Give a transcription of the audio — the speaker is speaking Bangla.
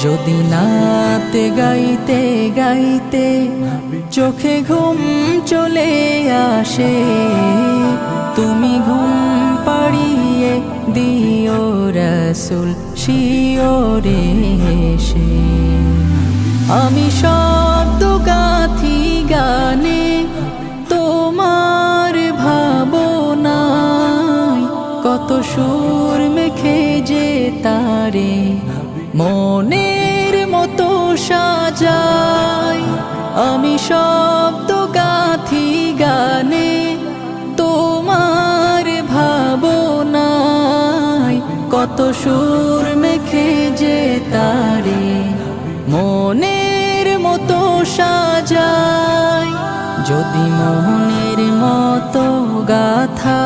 যদি নাতে গাইতে গাইতে চোখে ঘুম চলে আসে, তুমি ঘুম পাড়িয়ে দিও রাসূল শিওরে এসে। আমি শব্দ গাথি গানে তোমার ভাবনায়, কত সুর মেখে যে তারে মনের মতো সাজাই। আমি শব্দ গাথি গানে তোমার ভাবনায়, কত সুর মেখে যে তারে মনের মতো সাজাই। যদি মনের মতো গাথা